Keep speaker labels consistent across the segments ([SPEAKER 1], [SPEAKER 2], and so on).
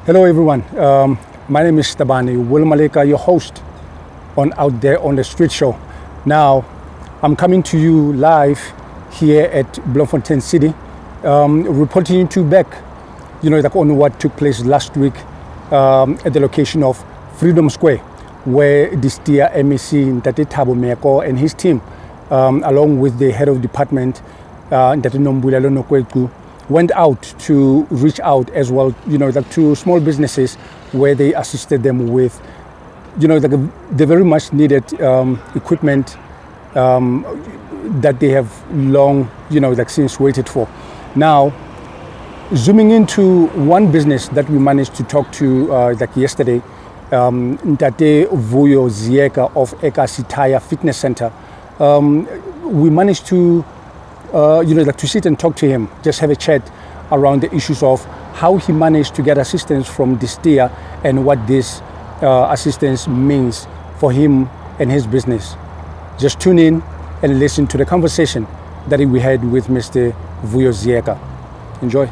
[SPEAKER 1] Hello everyone, my name is Tabani Maleka, your host on Out There on the Street Show. Now, I'm coming to you live here at Bloemfontein City, reporting to you back, on what took place last week at the location of Freedom Square, where this Tyre MEC, Ntate Thabo Meeko, and his team, along with the head of department, Ntate Nombulelo Nokweku, went out to reach out as well, to small businesses where they assisted them with, the very much needed equipment that they have long, since waited for. Now, zooming into one business that we managed to talk to yesterday, Ntate Vuyo Zieka of Ekasi Tyre Fitness Center, we managed to to sit and talk to him, just have a chat around the issues of how he managed to get assistance from this Tyre and what this assistance means for him and his business. Just tune in and listen to the conversation that we had with Mr. Vuyo Zieka. Enjoy.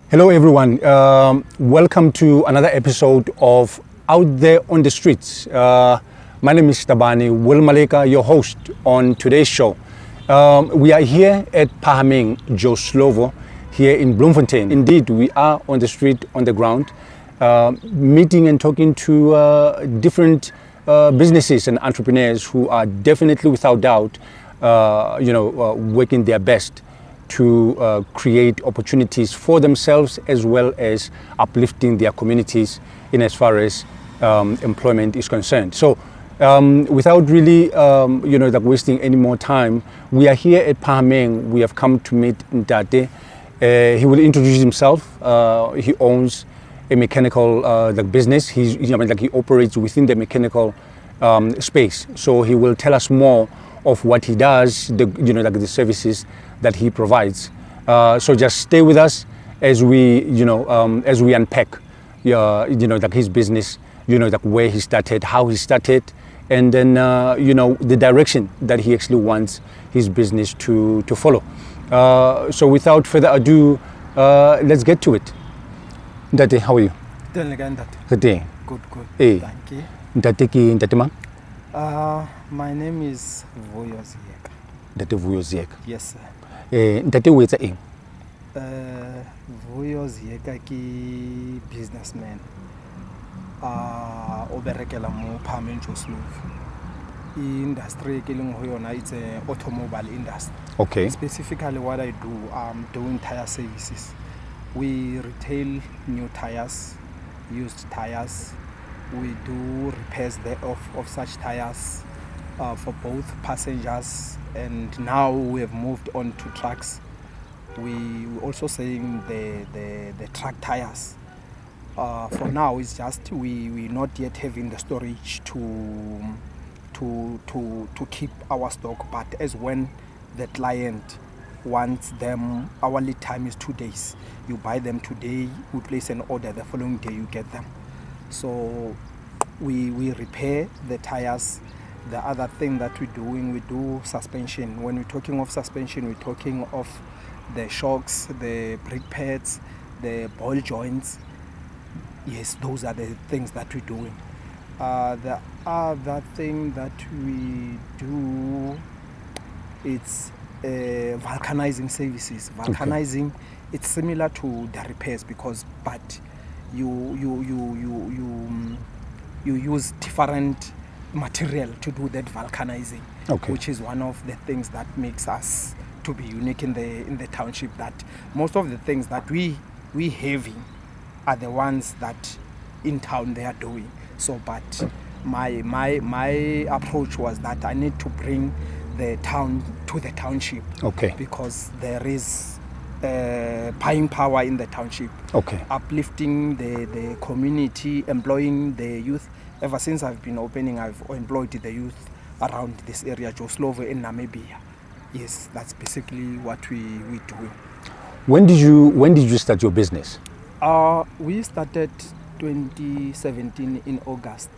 [SPEAKER 1] Hello everyone, welcome to another episode of Out There on the Streets. My name is Tabani Maleka, your host on today's show. We are here at Pahameng Joe Slovo here in Bloemfontein. Indeed, we are on the street, on the ground, meeting and talking to different businesses and entrepreneurs who are definitely, without doubt, working their best to create opportunities for themselves as well as uplifting their communities in as far as employment is concerned. So without really wasting any more time, we are here at Pahameng. We have come to meet Ntate. He will introduce himself. He owns a mechanical business. He operates within the mechanical space. So he will tell us more of what he does, the services that he provides. So just stay with us as we unpack, his business, where he started, how he started, and then the direction that he actually wants his business to follow. So without further ado, let's get to it. Ntate, how are you? Good day.
[SPEAKER 2] Good.
[SPEAKER 1] Hey.
[SPEAKER 2] Thank you.
[SPEAKER 1] Ntate man?
[SPEAKER 2] My name is Vuyo Zieka.
[SPEAKER 1] Ntate Vuyo Zieka.
[SPEAKER 2] Yes, sir.
[SPEAKER 1] Ntate o etsa eng?
[SPEAKER 2] Vuyo Zieka ke businessman. O berekela mo Pahameng Joe Slovo. Industry ke leng ho yona, it's a automobile industry.
[SPEAKER 1] Okay.
[SPEAKER 2] Specifically what I do, I'm doing tire services. We retail new tires, used tires. We do repairs of such tires for both passengers, and now we have moved on to trucks. We also saying the truck tires. For now, it's just we not yet having the storage to keep our stock. But as when the client wants them, our lead time is 2 days. You buy them today, we place an order, the following day you get them. So we repair the tires. The other thing that we're doing, we do suspension. When we're talking of suspension, we're talking of the shocks, the brake pads, the ball joints. Yes, those are the things that we're doing. The other thing that we do, it's vulcanizing services. Vulcanizing, okay. It's similar to the repairs but you use different material to do that vulcanizing, okay. Which is one of the things that makes us to be unique in the township. That most of the things that we having are the ones that in town they are doing. So, but my approach was that I need to bring the town to the township, okay. Because there is buying power in the township.
[SPEAKER 1] Okay.
[SPEAKER 2] Uplifting the community, employing the youth. Ever since I've been opening, I've employed the youth around this area, Joslovo in Namibia. Yes, that's basically what we do.
[SPEAKER 1] When did you start your business?
[SPEAKER 2] We started 2017 in August.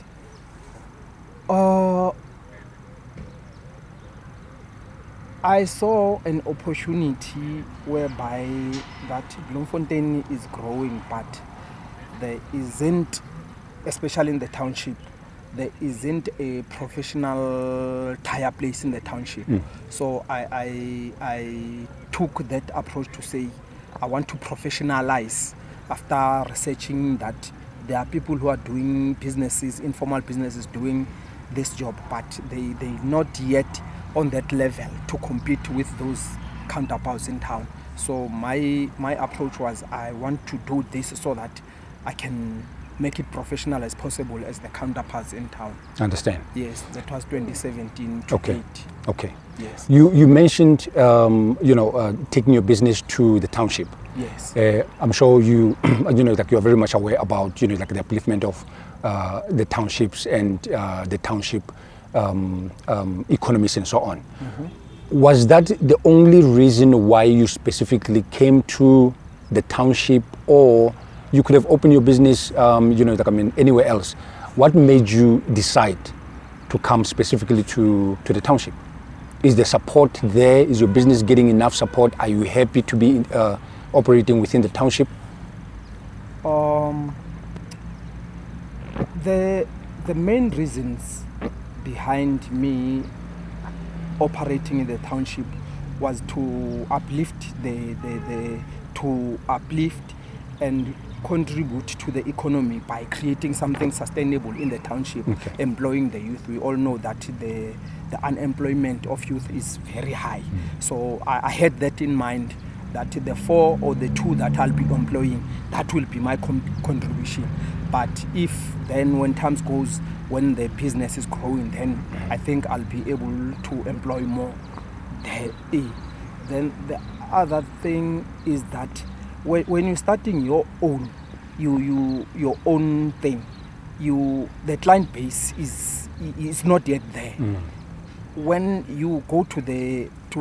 [SPEAKER 2] I saw an opportunity whereby that Bloemfontein is growing, but there isn't, especially in the township, there isn't a professional tire place in the township. So I took that approach to say I want to professionalize after researching that there are people who are doing businesses, informal businesses, doing this job, but they're not yet on that level to compete with those counterparts in town. So my approach was I want to do this so that I can make it professional as possible as the counterparts in town.
[SPEAKER 1] Understand.
[SPEAKER 2] Yes, that was 2017 to
[SPEAKER 1] Okay.
[SPEAKER 2] date.
[SPEAKER 1] Okay.
[SPEAKER 2] Yes.
[SPEAKER 1] You mentioned taking your business to the township.
[SPEAKER 2] Yes.
[SPEAKER 1] I'm sure you you're very much aware about the upliftment of the townships and the township economies and so on. Was that the only reason why you specifically came to the township, or you could have opened your business anywhere else? What made you decide to come specifically to the township? Is the support there? Is your business getting enough support? Are you happy to be operating within the township?
[SPEAKER 2] The main reasons behind me operating in the township was to uplift and contribute to the economy by creating something sustainable in the township, employing the youth. We all know that the unemployment of youth is very high. So I had that in mind, that the 4 or the 2 that I'll be employing, that will be my contribution. But if then when times goes, when the business is growing, then I think I'll be able to employ more. Then the other thing is that when you're starting your own, your own thing, the client base is not yet there. When you go to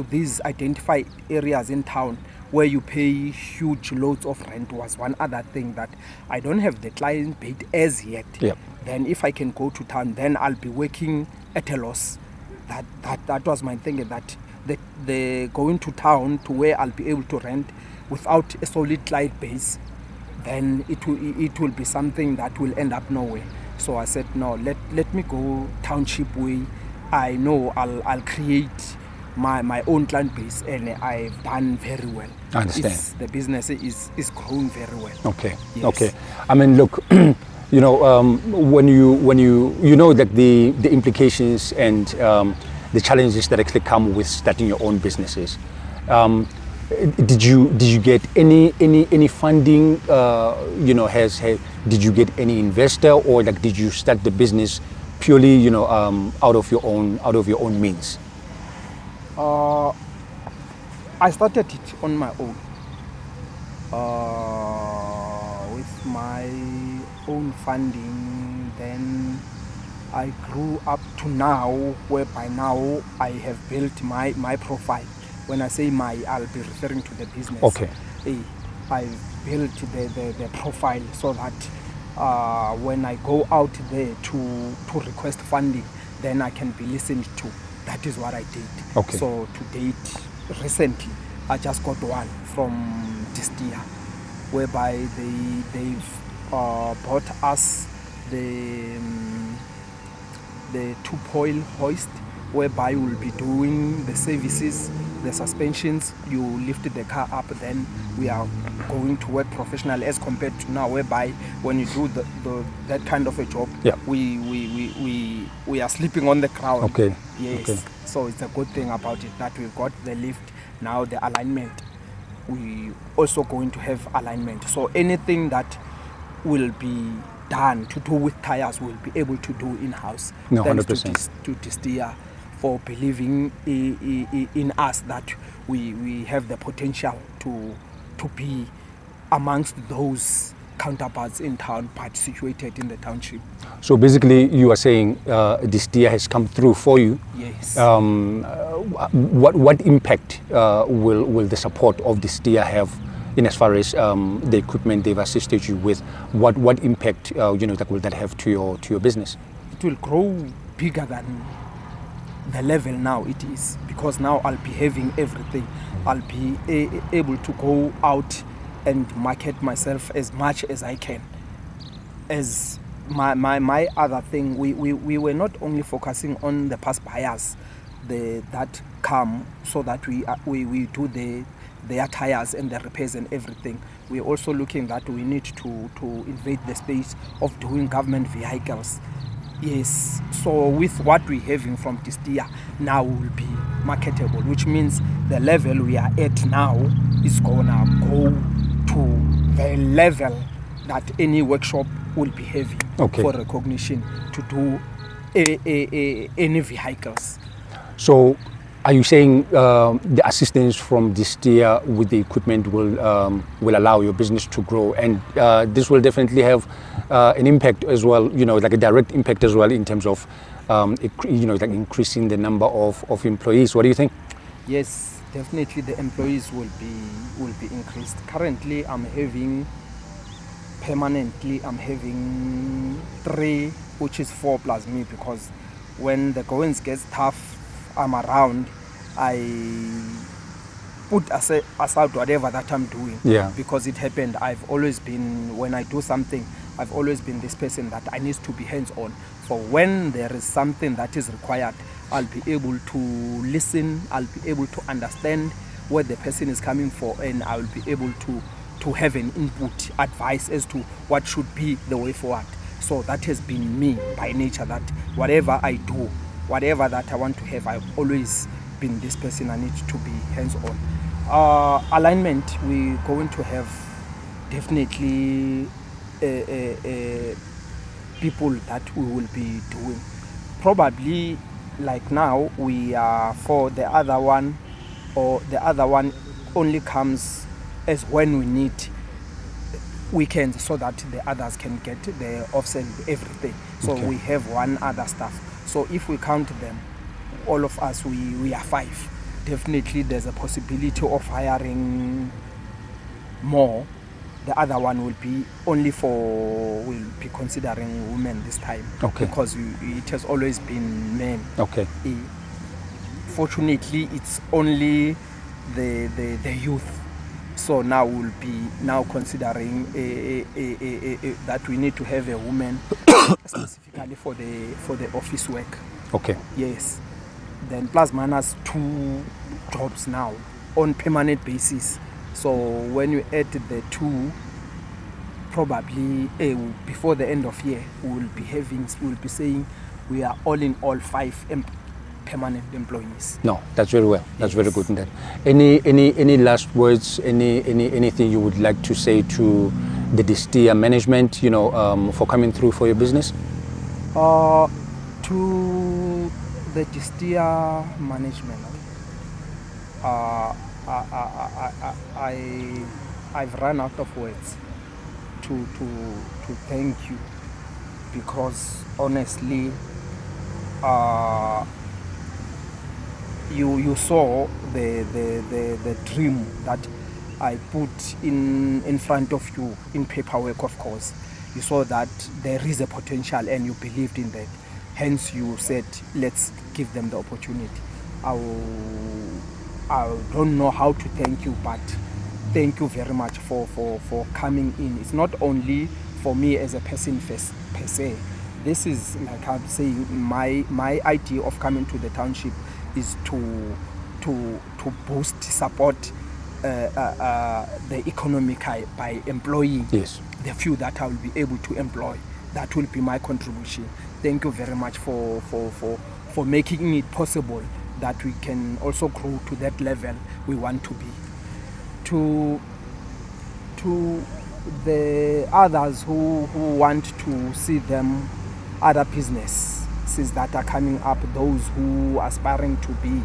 [SPEAKER 2] these identified areas in town where you pay huge loads of rent, was one other thing that I don't have the client base as yet.
[SPEAKER 1] Yep.
[SPEAKER 2] Then if I can go to town, then I'll be working at a loss. That was my thinking, that the going to town to where I'll be able to rent without a solid client base, then it will be something that will end up nowhere. So I said, no, let me go township way. I know I'll create my own client base, and I've done very well.
[SPEAKER 1] I understand.
[SPEAKER 2] The business is growing very well.
[SPEAKER 1] Okay.
[SPEAKER 2] Yes.
[SPEAKER 1] Okay. I mean, look, when you know that the implications and the challenges that actually come with starting your own businesses. Did you get any funding? Did you get any investor, or did you start the business purely out of your own means?
[SPEAKER 2] I started it on my own, with my own funding. Then I grew up to now, where by now I have built my profile. When I say I'll be referring to the business.
[SPEAKER 1] Okay.
[SPEAKER 2] I've built the profile so that when I go out there to request funding, then I can be listened to. That is what I did.
[SPEAKER 1] Okay.
[SPEAKER 2] So to date, recently, I just got one from Tyre, whereby they've bought us the 2-pole hoist, whereby we'll be doing the services, the suspensions. You lift the car up, then we are going to work professional as compared to now, whereby when you do that kind of a job, we are sleeping on the ground.
[SPEAKER 1] Okay.
[SPEAKER 2] Yes.
[SPEAKER 1] Okay.
[SPEAKER 2] So it's a good thing about it that we've got the lift. Now the alignment, we also going to have alignment. So anything that will be done to do with tires, we'll be able to do in-house.
[SPEAKER 1] No,
[SPEAKER 2] Thanks
[SPEAKER 1] 100%.
[SPEAKER 2] to Tyre for believing in us, that we have the potential to to be amongst those counterparts in town, but situated in the township.
[SPEAKER 1] So basically, you are saying this Tyre has come through for you.
[SPEAKER 2] Yes.
[SPEAKER 1] What impact will the support of this Tyre have in as far as the equipment they've assisted you with? What impact will that have to your business?
[SPEAKER 2] It will grow bigger than the level now it is, because now I'll be having everything. I'll be able to go out and market myself as much as I can. As my other thing, we were not only focusing on the past buyers that come so that we do their tires and the repairs and everything. We're also looking that we need to invade the space of doing government vehicles. Yes, so with what we're having from this year now will be marketable, which means the level we are at now is gonna go to the level that any workshop will be having for recognition to do any vehicles.
[SPEAKER 1] So are you saying the assistance from this Tyre with the equipment will allow your business to grow, and this will definitely have an impact as well, like a direct impact as well in terms of like increasing the number of employees? What do you think?
[SPEAKER 2] Yes, definitely the employees will be increased. Currently permanently I'm having 3, which is 4 plus me, because when the goings gets tough, I'm around, I put aside whatever that I'm doing, because it happened. I've always been, when I do something, I've always been this person that I need to be hands-on. For when there is something that is required, I'll be able to listen, I'll be able to understand what the person is coming for, and I'll be able to have an input, advice as to what should be the way forward. So that has been me by nature, that whatever I do, whatever that I want to have, I've always been this person. I need to be hands-on. Alignment, we're going to have definitely people that we will be doing. Probably like now we are for the other one, or the other one only comes as when we need weekends, so that the others can get the offset everything. So we have one other staff. So if we count them, all of us, we are 5. Definitely there's a possibility of hiring more. The other one will be only we'll be considering women this time, because it has always been men. Fortunately, it's only the youth. So now we'll be considering that we need to have a woman specifically for the office work. Yes. Then plus minus 2 jobs now on permanent basis. So when you add the 2, probably before the end of year we'll be saying we are all in all 5 permanent employees.
[SPEAKER 1] No, that's very well. That's very good. In that, any last words? Anything you would like to say to the Tyre management? For coming through for your business.
[SPEAKER 2] To the Tyre management, I've run out of words to thank you, because honestly, you saw the dream that I put in front of you in paperwork. Of course, you saw that there is a potential and you believed in that. Hence, you said, let's give them the opportunity. I don't know how to thank you, but thank you very much for coming in. It's not only for me as a person per se. This is, like I'm saying, my idea of coming to the township is to boost, support the economy by employing the few that I will be able to employ. That will be my contribution. Thank you very much for making it possible that we can also grow to that level we want to be. To the others who want to see them, other businesses that are coming up, those who are aspiring to be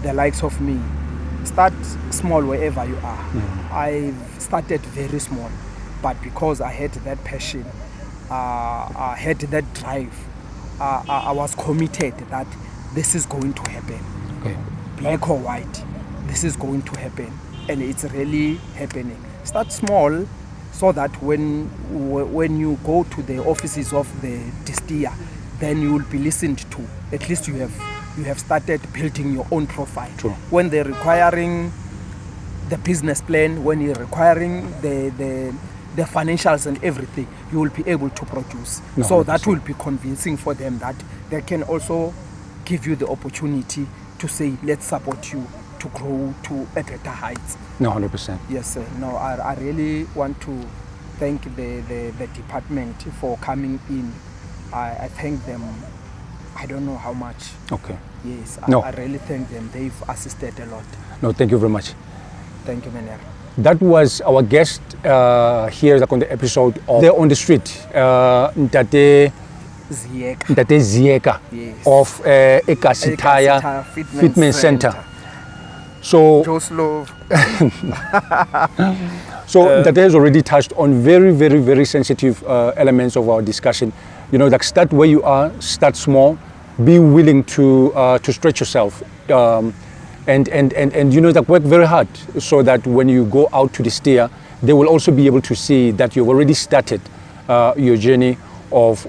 [SPEAKER 2] the likes of me, start small wherever you are. I've started very small, but because I had that passion, I had that drive, I was committed that this is going to happen.
[SPEAKER 1] Okay.
[SPEAKER 2] Black or white, this is going to happen, and it's really happening. Start small, so that when you go to the offices of the distiller, then you will be listened to. At least you have started building your own profile.
[SPEAKER 1] True.
[SPEAKER 2] When they're requiring the business plan, when you're requiring the financials and everything, you will be able to produce.
[SPEAKER 1] No,
[SPEAKER 2] so
[SPEAKER 1] 100%.
[SPEAKER 2] that will be convincing for them that they can also give you the opportunity to say, let's support you to grow to a better heights.
[SPEAKER 1] No, 100%.
[SPEAKER 2] Yes, sir. No, I really want to thank the department for coming in. I thank them. I don't know how much.
[SPEAKER 1] Okay.
[SPEAKER 2] Yes,
[SPEAKER 1] No.
[SPEAKER 2] I really thank them. They've assisted a lot.
[SPEAKER 1] No, thank you very much.
[SPEAKER 2] Thank you, Mener.
[SPEAKER 1] That was our guest here on the episode of There on the Street, Ntate Zieka
[SPEAKER 2] Yes.
[SPEAKER 1] of Ekasi Tyre Fitness Center. So,
[SPEAKER 2] Joslo.
[SPEAKER 1] Ntate has already touched on very, very, very sensitive elements of our discussion. You know, like start where you are, start small, be willing to stretch yourself. And you know, that work very hard so that when you go out to the steer, they will also be able to see that you've already started your journey of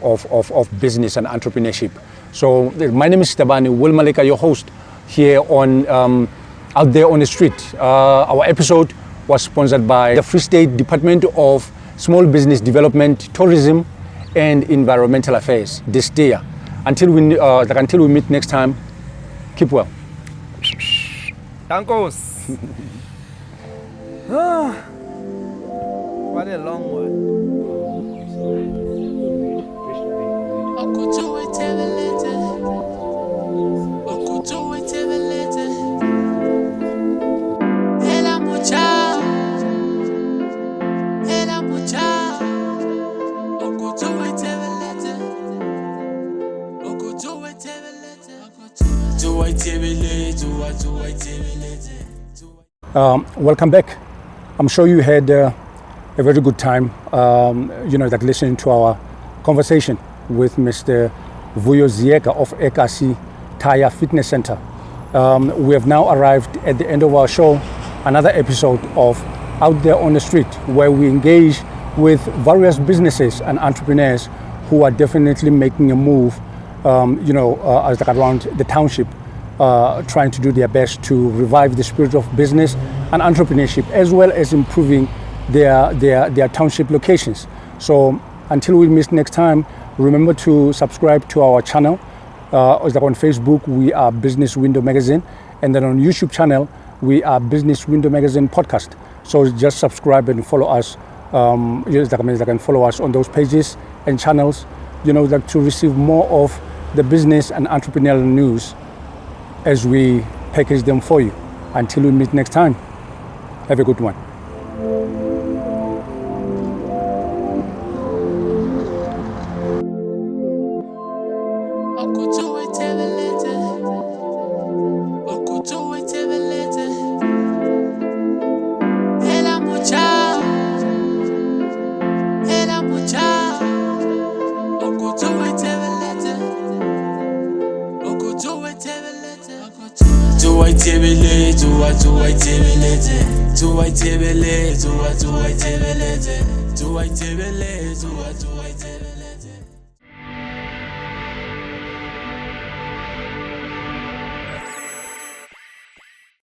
[SPEAKER 1] business and entrepreneurship. So my name is Tabani Wilmaleka, your host here on Out There on the Street. Our episode was sponsored by the Free State Department of Small Business Development, Tourism and Environmental Affairs, the steer. Until we meet next time, keep well.
[SPEAKER 2] Dankos. What a long one.
[SPEAKER 1] Welcome back. I'm sure you had a very good time, you know, like listening to our conversation with Mr. Vuyo Zieka of Ekasi Tyre Fitness Center. We have now arrived at the end of our show, another episode of Out There on the Street, where we engage with various businesses and entrepreneurs who are definitely making a move, you know, as like around the township, trying to do their best to revive the spirit of business and entrepreneurship, as well as improving their township locations. So until we meet next time, remember to subscribe to our channel. Like on Facebook, we are Business Window Magazine, and then on YouTube channel, we are Business Window Magazine Podcast. So just subscribe and follow us. They can follow us on those pages and channels, you know, like to receive more of the business and entrepreneurial news as we package them for you. Until we meet next time, have a good one.
[SPEAKER 3] Do I